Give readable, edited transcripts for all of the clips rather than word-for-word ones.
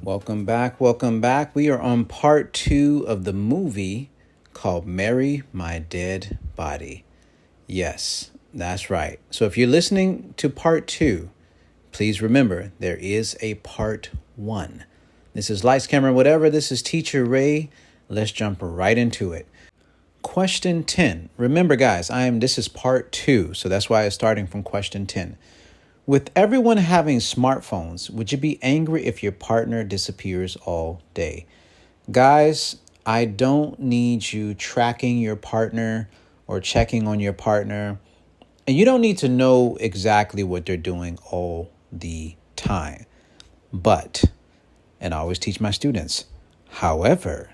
Welcome back. Welcome back. We are on part 2 of the movie called Marry My Dead Body. Yes, that's right. So if you're listening to part 2, please remember there is a part 1. This is Lights, Camera, Whatever. This is Teacher Ray. Let's jump right into it. Question 10. Remember, guys, this is part 2, so that's why it's starting from question 10. With everyone having smartphones, would you be angry if your partner disappears all day? Guys, I don't need you tracking your partner or checking on your partner. And you don't need to know exactly what they're doing all the time. But, and I always teach my students, however,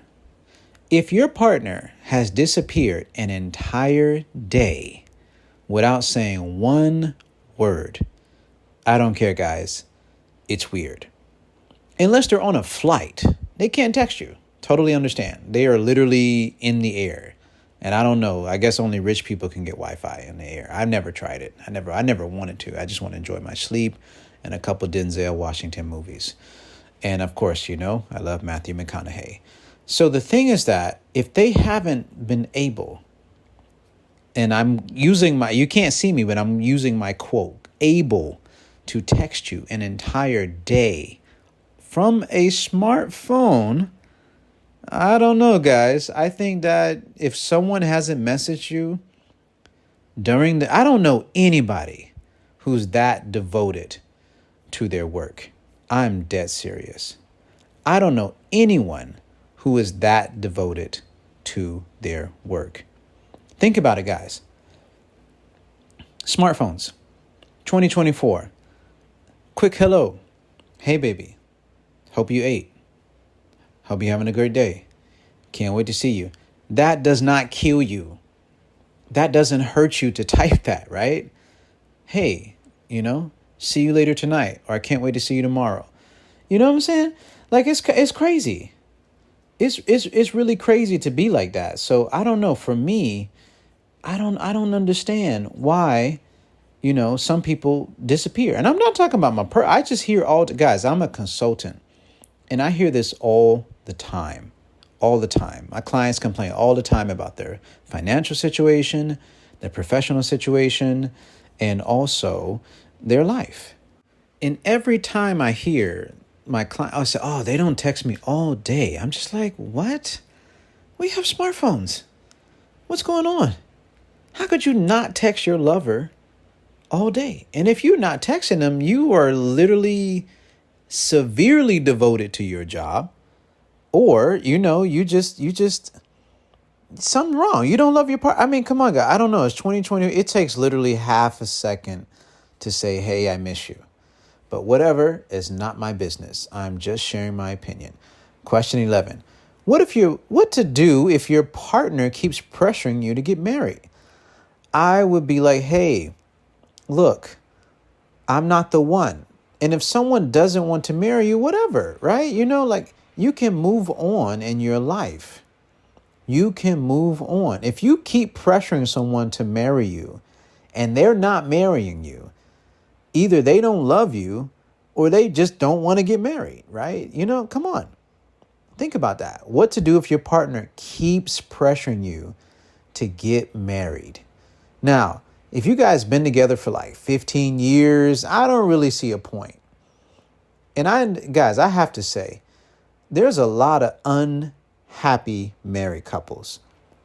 if your partner has disappeared an entire day without saying one word, I don't care, guys. It's weird. Unless they're on a flight, they can't text you. Totally understand. They are literally in the air. And I don't know. I guess only rich people can get Wi-Fi in the air. I've never tried it. I never wanted to. I just want to enjoy my sleep and a couple Denzel Washington movies. And of course, I love Matthew McConaughey. So the thing is that if they haven't been able, and I'm using you can't see me, but I'm using my quote, able to text you an entire day from a smartphone, I don't know, guys. I think that if someone hasn't messaged you I don't know anybody who's that devoted to their work. I'm dead serious. I don't know anyone who is that devoted to their work. Think about it, guys. Smartphones, 2024. Quick hello. Hey, baby. Hope you ate. Hope you're having a great day. Can't wait to see you. That does not kill you. That doesn't hurt you to type that, right? Hey, see you later tonight, or I can't wait to see you tomorrow. You know what I'm saying? Like, it's crazy. It's really crazy to be like that. So I don't know. For me, I don't understand why some people disappear. And I'm not talking about I just hear guys, I'm a consultant and I hear this all the time. My clients complain all the time about their financial situation, their professional situation, and also their life. And every time I hear my client, I'll say, they don't text me all day. I'm just like, what? We have smartphones. What's going on? How could you not text your lover all day? And if you're not texting them, you are literally severely devoted to your job, or you just something wrong. You don't love your partner. I mean, come on, guys. I don't know. It's 2020. It takes literally half a second to say, "Hey, I miss you." But whatever is not my business. I'm just sharing my opinion. Question 11. What to do if your partner keeps pressuring you to get married? I would be like, hey, look, I'm not the one. And if someone doesn't want to marry you, whatever, right? You can move on in your life. You can move on. If you keep pressuring someone to marry you and they're not marrying you, either they don't love you or they just don't want to get married, right? Come on. Think about that. What to do if your partner keeps pressuring you to get married? Now, if you guys been together for like 15 years, I don't really see a point. And I have to say, there's a lot of unhappy married couples.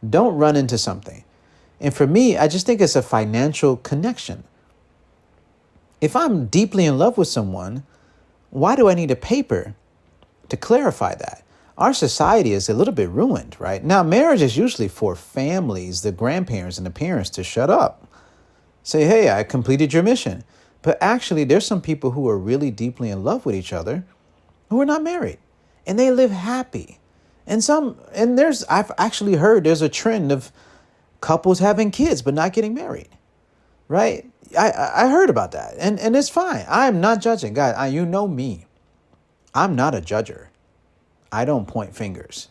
Don't run into something. And for me, I just think it's a financial connection. If I'm deeply in love with someone, why do I need a paper to clarify that? Our society is a little bit ruined, right? Now, marriage is usually for families, the grandparents and the parents, to shut up. Say, hey, I completed your mission. But actually, there's some people who are really deeply in love with each other who are not married, and they live happy. I've actually heard there's a trend of couples having kids but not getting married, right? I heard about that, and it's fine. I'm not judging. Guys, you know me. I'm not a judger. I don't point fingers.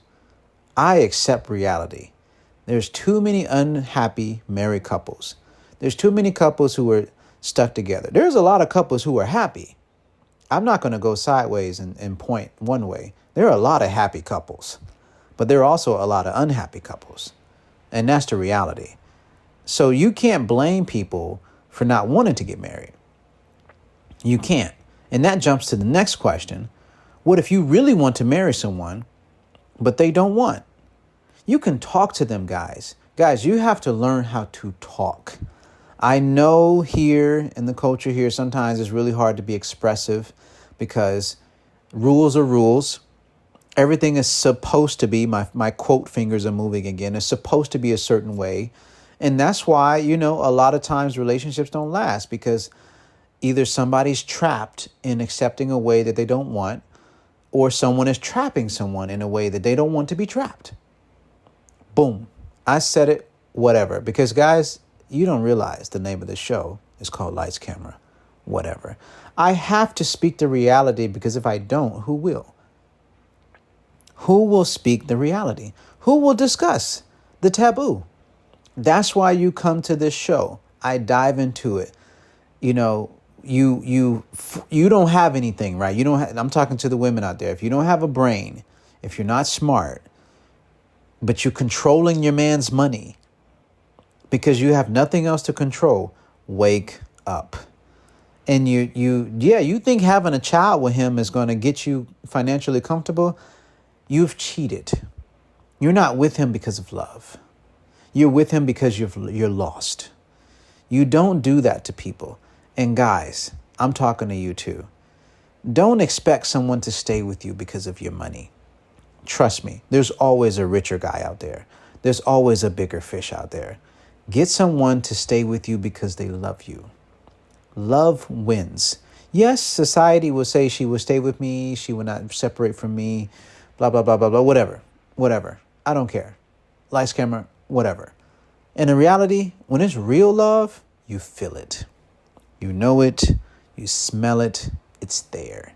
I accept reality. There's too many unhappy married couples. There's too many couples who are stuck together. There's a lot of couples who are happy. I'm not going to go sideways and point one way. There are a lot of happy couples, but there are also a lot of unhappy couples. And that's the reality. So you can't blame people for not wanting to get married. You can't. And that jumps to the next question. What if you really want to marry someone, but they don't want? You can talk to them, guys. Guys, you have to learn how to talk. I know here in the culture here, sometimes it's really hard to be expressive because rules are rules. Everything is supposed to be, my quote fingers are moving again, it's supposed to be a certain way. And that's why, a lot of times relationships don't last because either somebody's trapped in accepting a way that they don't want, or someone is trapping someone in a way that they don't want to be trapped. Boom. I said it, whatever. Because guys, you don't realize the name of the show is called Lights, Camera, Whatever. I have to speak the reality because if I don't, who will? Who will speak the reality? Who will discuss the taboo? That's why you come to this show. I dive into it. You don't have anything, right? I'm talking to the women out there. If you don't have a brain, if you're not smart, but you're controlling your man's money because you have nothing else to control, wake up. And you think having a child with him is going to get you financially comfortable? You've cheated. You're not with him because of love. You're with him because you're lost. You don't do that to people. And guys, I'm talking to you too. Don't expect someone to stay with you because of your money. Trust me, there's always a richer guy out there. There's always a bigger fish out there. Get someone to stay with you because they love you. Love wins. Yes, society will say she will stay with me. She will not separate from me. Blah, blah, blah, blah, blah. Whatever. I don't care. Lights, camera, whatever. And in reality, when it's real love, you feel it. You know it. You smell it. It's there.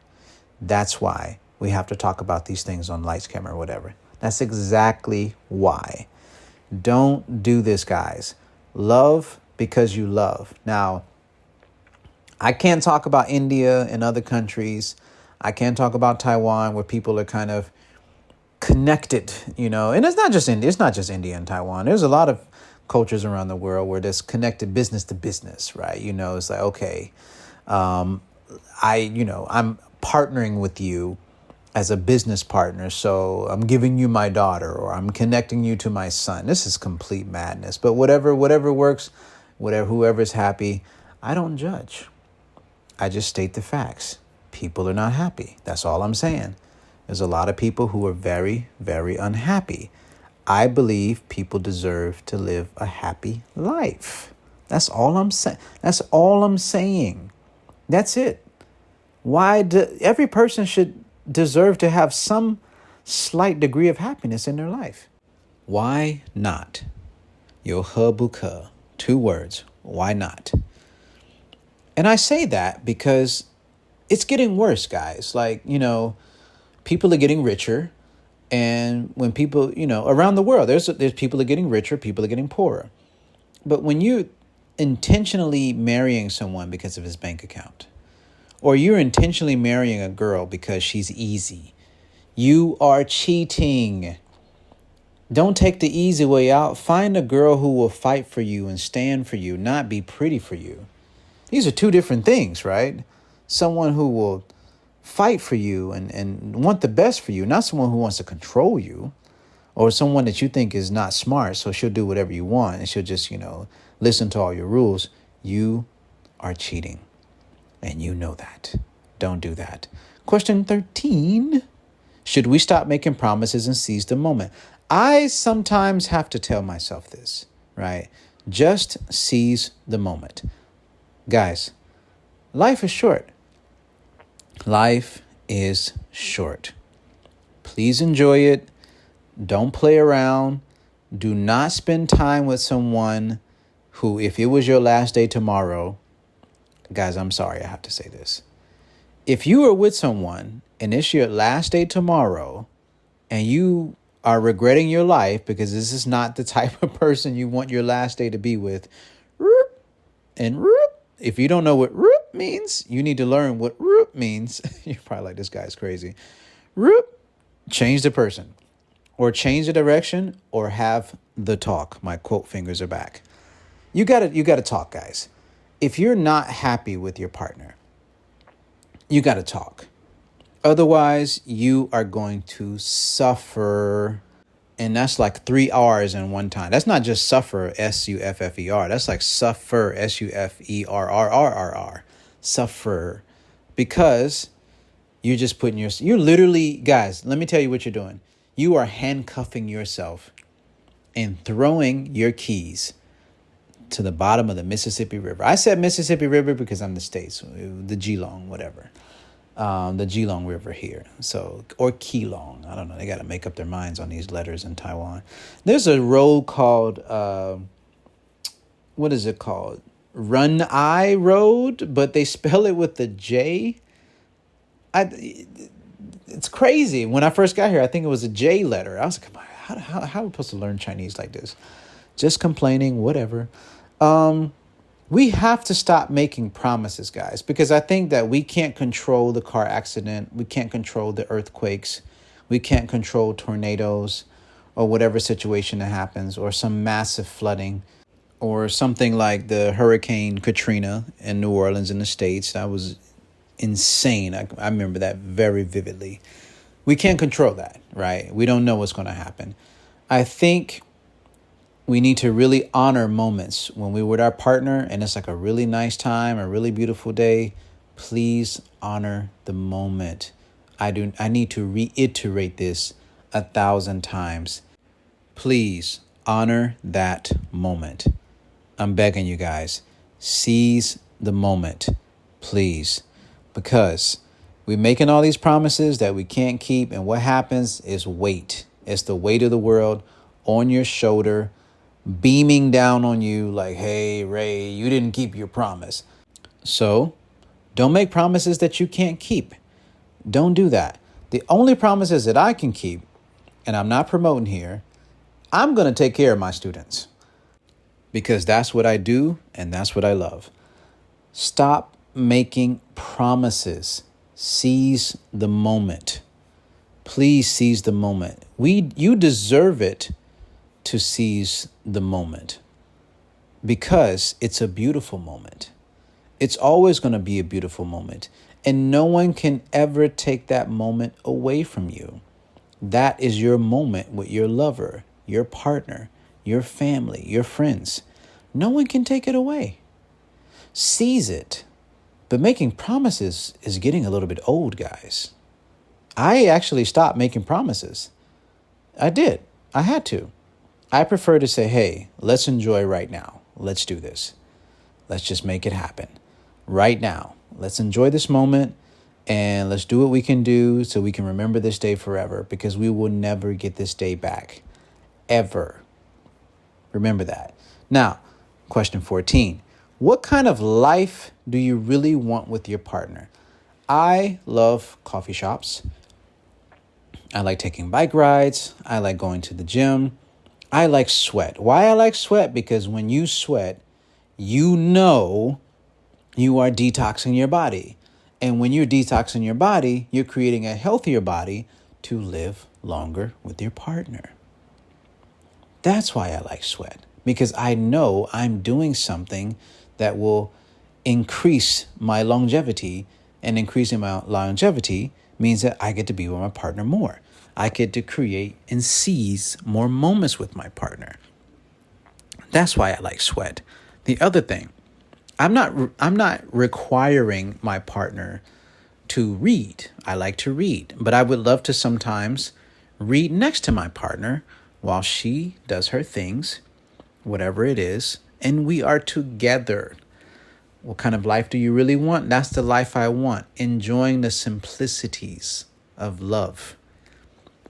That's why we have to talk about these things on Lights, Camera, whatever. That's exactly why. Don't do this, guys. Love because you love. Now, I can't talk about India and other countries. I can't talk about Taiwan where people are kind of connected, and it's not just India. It's not just India and Taiwan. There's a lot of cultures around the world where there's connected business to business, right? It's like, okay, I'm partnering with you as a business partner. So I'm giving you my daughter or I'm connecting you to my son. This is complete madness, but whatever works, whoever's happy, I don't judge. I just state the facts. People are not happy. That's all I'm saying. There's a lot of people who are very, very unhappy. I believe people deserve to live a happy life. That's all I'm saying. That's all I'm saying. That's it. Every person should deserve to have some slight degree of happiness in their life. Why not? 有何不可? 2 words. Why not? And I say that because it's getting worse, guys. Like, people are getting richer. And when people, around the world, there's people are getting richer, people are getting poorer. But when you intentionally marrying someone because of his bank account, or you're intentionally marrying a girl because she's easy, you are cheating. Don't take the easy way out. Find a girl who will fight for you and stand for you, not be pretty for you. These are 2 different things, right? Someone who will fight for you and want the best for you, not someone who wants to control you, or someone that you think is not smart, so she'll do whatever you want and she'll just, listen to all your rules. You are cheating, and you know that. Don't do that. Question 13, should we stop making promises and seize the moment? I sometimes have to tell myself this, right? Just seize the moment. Guys, life is short. Life is short. Please enjoy it. Don't play around. Do not spend time with someone who, if it was your last day tomorrow, guys, I'm sorry I have to say this. If you are with someone and it's your last day tomorrow and you are regretting your life because this is not the type of person you want your last day to be with, and if you don't know what means you need to learn what root means. You're probably like, this guy's crazy. Root, change the person or change the direction or have the talk. My quote fingers are back. You gotta talk, guys. If you're not happy with your partner, you gotta talk. Otherwise, you are going to suffer. And that's like 3 R's in one time. That's not just suffer, S-U-F-F-E-R. That's like suffer, S-U-F-E-R-R-R-R-R. Suffer. Because you're just putting you're literally, guys, let me tell you what you're doing. You are handcuffing yourself and throwing your keys to the bottom of the Mississippi River. I said Mississippi River because I'm the States, the Geelong, whatever. The Geelong River here. So, or Keelong. I don't know. They got to make up their minds on these letters in Taiwan. There's a road called, what is it called? Run-I Road, but they spell it with the J. It's crazy. When I first got here, I think it was a J letter. I was like, how are we supposed to learn Chinese like this? Just complaining, whatever. We have to stop making promises, guys, because I think that we can't control the car accident. We can't control the earthquakes. We can't control tornadoes or whatever situation that happens, or some massive flooding, or something like the Hurricane Katrina in New Orleans in the States. That was insane. I remember that very vividly. We can't control that, right? We don't know what's going to happen. I think we need to really honor moments when we're with our partner and it's like a really nice time, a really beautiful day. Please honor the moment. I need to reiterate this 1,000 times. Please honor that moment. I'm begging you guys, seize the moment, please, because we're making all these promises that we can't keep. And what happens is weight. It's the weight of the world on your shoulder, beaming down on you like, hey, Ray, you didn't keep your promise. So don't make promises that you can't keep. Don't do that. The only promises that I can keep, and I'm not promoting here, I'm going to take care of my students because that's what I do and that's what I love. Stop making promises. Seize the moment. Please seize the moment. You deserve it to seize the moment because it's a beautiful moment. It's always going to be a beautiful moment, and no one can ever take that moment away from you. That is your moment with your lover, your partner, your family, your friends. No one can take it away. Seize it. But making promises is getting a little bit old, guys. I actually stopped making promises. I did. I had to. I prefer to say, hey, let's enjoy right now. Let's do this. Let's just make it happen right now. Let's enjoy this moment and let's do what we can do so we can remember this day forever, because we will never get this day back, ever. Remember that. Now, question 14. What kind of life do you really want with your partner? I love coffee shops. I like taking bike rides. I like going to the gym. I like sweat. Why I like sweat? Because when you sweat, you know you are detoxing your body. And when you're detoxing your body, you're creating a healthier body to live longer with your partner. That's why I like sweat, because I know I'm doing something that will increase my longevity, and increasing my longevity means that I get to be with my partner more. I get to create and seize more moments with my partner. That's why I like sweat. The other thing, I'm not requiring my partner to read. I like to read, but I would love to sometimes read next to my partner while she does her things, whatever it is, and we are together. What kind of life do you really want? That's the life I want. Enjoying the simplicities of love.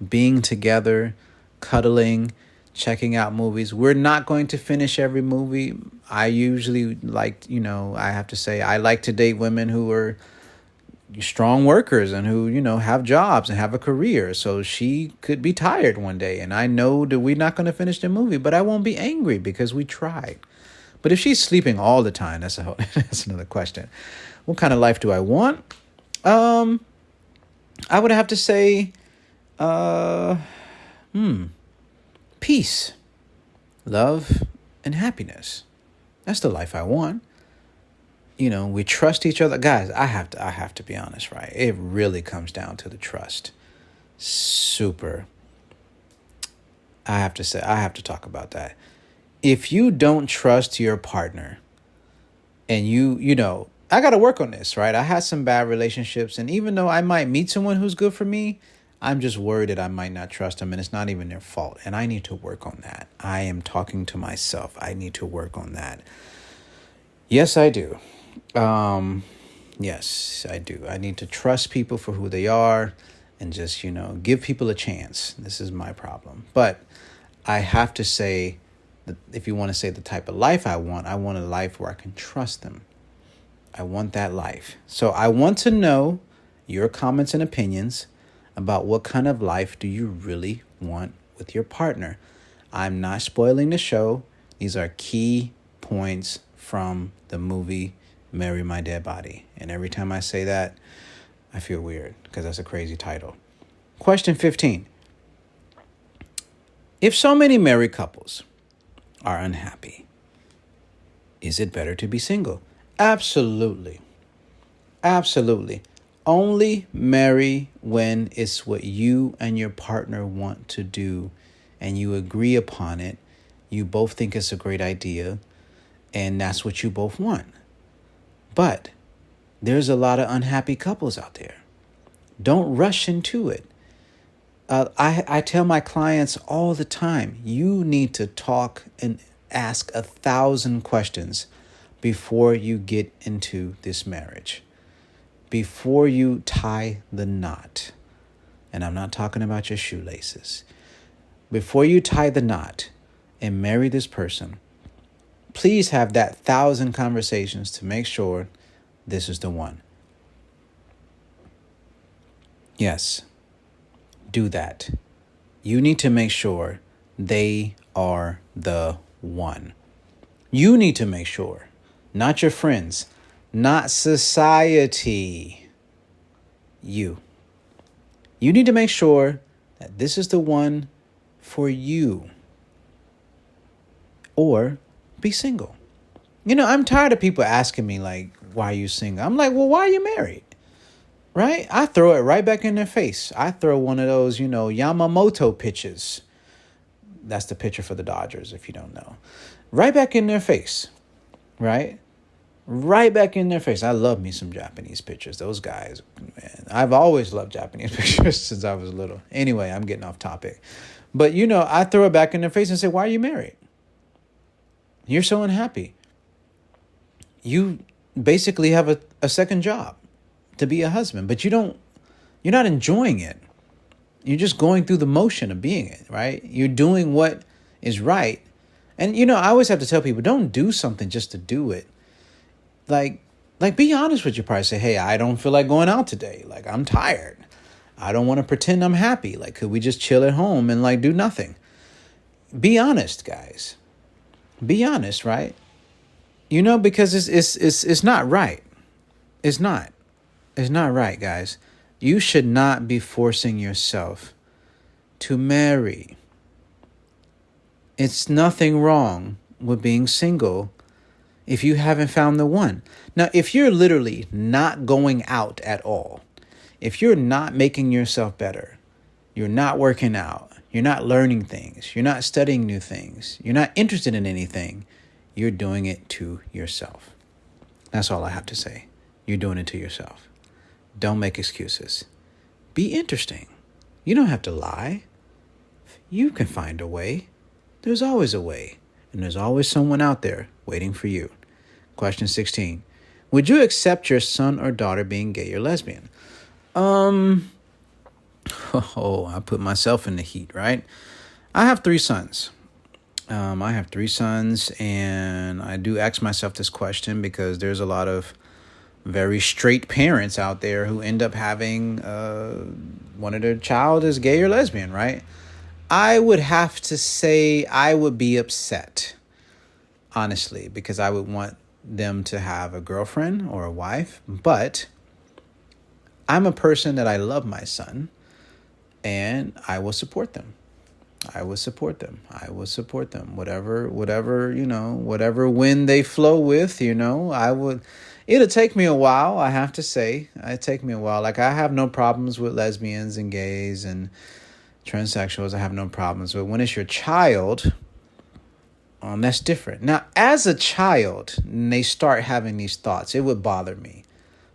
Being together, cuddling, checking out movies. We're not going to finish every movie. I usually like, I have to say, I like to date women who are strong workers and who, have jobs and have a career. So she could be tired one day, and I know that we're not going to finish the movie, but I won't be angry because we tried. But if she's sleeping all the time, that's another question. What kind of life do I want? I would have to say, peace, love, and happiness. That's the life I want. We trust each other. Guys, I have to be honest, right? It really comes down to the trust. Super. I have to talk about that. If you don't trust your partner and I got to work on this, right? I had some bad relationships, and even though I might meet someone who's good for me, I'm just worried that I might not trust them, and it's not even their fault. And I need to work on that. I am talking to myself. I need to work on that. Yes, I do. Yes, I do. I need to trust people for who they are and just, give people a chance. This is my problem. But I have to say that if you want to say the type of life I want a life where I can trust them. I want that life. So I want to know your comments and opinions about what kind of life do you really want with your partner. I'm not spoiling the show. These are key points from the movie Marry My Dead Body. And every time I say that, I feel weird because that's a crazy title. Question 15. If so many married couples are unhappy, is it better to be single? Absolutely. Absolutely. Only marry when it's what you and your partner want to do and you agree upon it. You both think it's a great idea and that's what you both want. But there's a lot of unhappy couples out there. Don't rush into it. I tell my clients all the time, you need to talk and ask 1,000 questions before you get into this marriage. Before you tie the knot. And I'm not talking about your shoelaces. Before you tie the knot and marry this person, please have that 1,000 conversations to make sure this is the one. Yes, do that. You need to make sure they are the one. You need to make sure, not your friends, not society. You need to make sure that this is the one for you. Or be single. I'm tired of people asking me, like, why are you single? I'm like, well, why are you married? Right? I throw it right back in their face. I throw one of those, Yamamoto pitches. That's the pitcher for the Dodgers, if you don't know. Right back in their face. Right? Right back in their face. I love me some Japanese pitchers. Those guys, man. I've always loved Japanese pitchers since I was little. Anyway, I'm getting off topic. But, I throw it back in their face and say, why are you married? You're so unhappy. You basically have a second job to be a husband, but you're not enjoying it. You're just going through the motion of being it, right? You're doing what is right. And, I always have to tell people, don't do something just to do it. Like be honest with your partner. Say, hey, I don't feel like going out today. Like, I'm tired. I don't want to pretend I'm happy. Like, could we just chill at home and do nothing? Be honest, guys. Be honest, right? Because it's not right. It's not right, guys. You should not be forcing yourself to marry. It's nothing wrong with being single if you haven't found the one. Now, if you're literally not going out at all, if you're not making yourself better, you're not working out, you're not learning things, you're not studying new things, you're not interested in anything, you're doing it to yourself. That's all I have to say. You're doing it to yourself. Don't make excuses. Be interesting. You don't have to lie. You can find a way. There's always a way. And there's always someone out there waiting for you. Question 16. Would you accept your son or daughter being gay or lesbian? I put myself in the heat, right? I have 3 sons. And I do ask myself this question because there's a lot of very straight parents out there who end up having one of their child is gay or lesbian, right? I would have to say I would be upset, honestly, because I would want them to have a girlfriend or a wife, but I'm a person that I love my son, and I will support them. I will support them. Whatever, whatever wind they flow with, I would. It'll take me a while, I have to say. It'll take me a while. Like, I have no problems with lesbians and gays and transsexuals. I have no problems. But when it's your child, that's different. Now, as a child, and they start having these thoughts, it would bother me.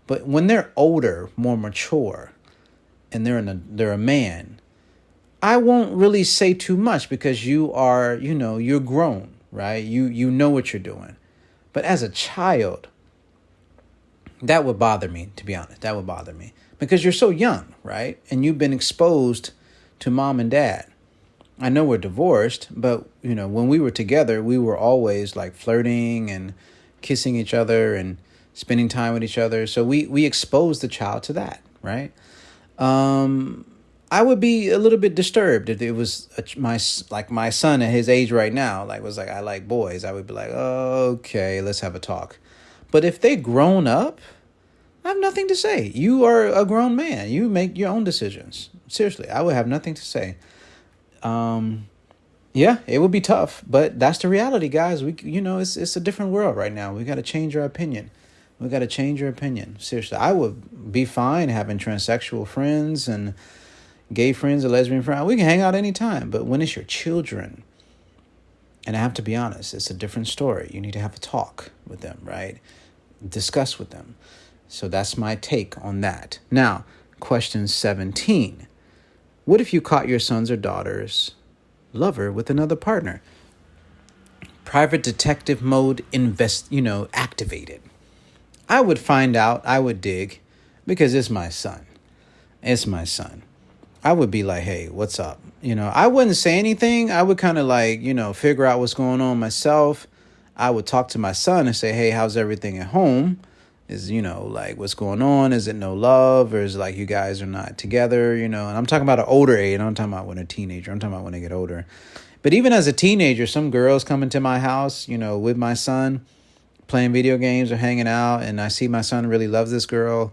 But when they're older, more mature, and they're a man, I won't really say too much because you are, you're grown, right? You know what you're doing. But as a child, that would bother me, to be honest. That would bother me because you're so young, right? And you've been exposed to mom and dad. I know we're divorced, but, when we were together, we were always like flirting and kissing each other and spending time with each other. So we exposed the child to that, right? I would be a little bit disturbed if it was my son at his age right now, was like, I like boys. I would be like, oh, okay, let's have a talk. But if they grown up, I have nothing to say. You are a grown man. You make your own decisions. Seriously, I would have nothing to say. Yeah, it would be tough, but that's the reality, guys. It's a different world right now. We got to change our opinion. Seriously, I would be fine having transsexual friends and gay friends or lesbian friends. We can hang out anytime, but when it's your children, and I have to be honest, it's a different story. You need to have a talk with them, right? Discuss with them. So that's my take on that. Now, question 17. What if you caught your son's or daughter's lover with another partner? Private detective mode activated. I would find out, I would dig, because it's my son. I would be like, hey, what's up? I wouldn't say anything. I would kind of figure out what's going on myself. I would talk to my son and say, hey, how's everything at home? Is, what's going on? Is it no love? Or is it like you guys are not together? And I'm talking about an older age. I'm talking about when a teenager. I'm talking about when they get older. But even as a teenager, some girls come into my house, with my son, playing video games or hanging out. And I see my son really loves this girl.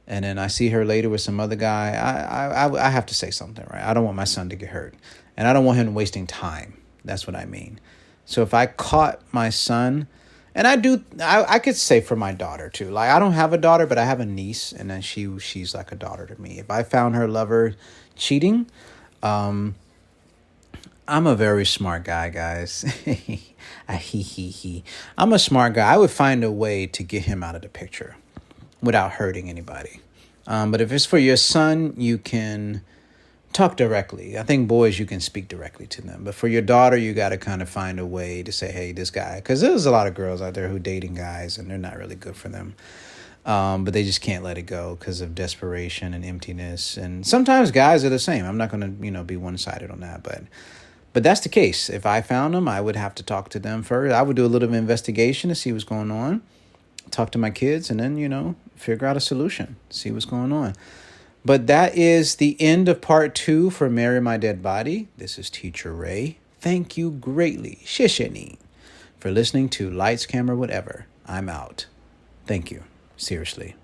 And then I see her later with some other guy. I have to say something, right? I don't want my son to get hurt. And I don't want him wasting time. That's what I mean. So if I caught my son, and I could say for my daughter too. Like, I don't have a daughter, but I have a niece, and then she's like a daughter to me. If I found her lover cheating, I'm a very smart guy, guys. I'm a smart guy. I would find a way to get him out of the picture without hurting anybody. But if it's for your son, you can talk directly. I think boys, you can speak directly to them. But for your daughter, you got to kind of find a way to say, hey, this guy. Because there's a lot of girls out there who are dating guys, and they're not really good for them. But they just can't let it go because of desperation and emptiness. And sometimes guys are the same. I'm not going to, be one-sided on that. But that's the case. If I found them, I would have to talk to them first. I would do a little investigation to see what's going on. Talk to my kids, and then, figure out a solution. See what's going on. But that is the end of part 2 for Marry My Dead Body. This is Teacher Ray. Thank you greatly, Shishani, for listening to Lights, Camera, Whatever. I'm out. Thank you. Seriously.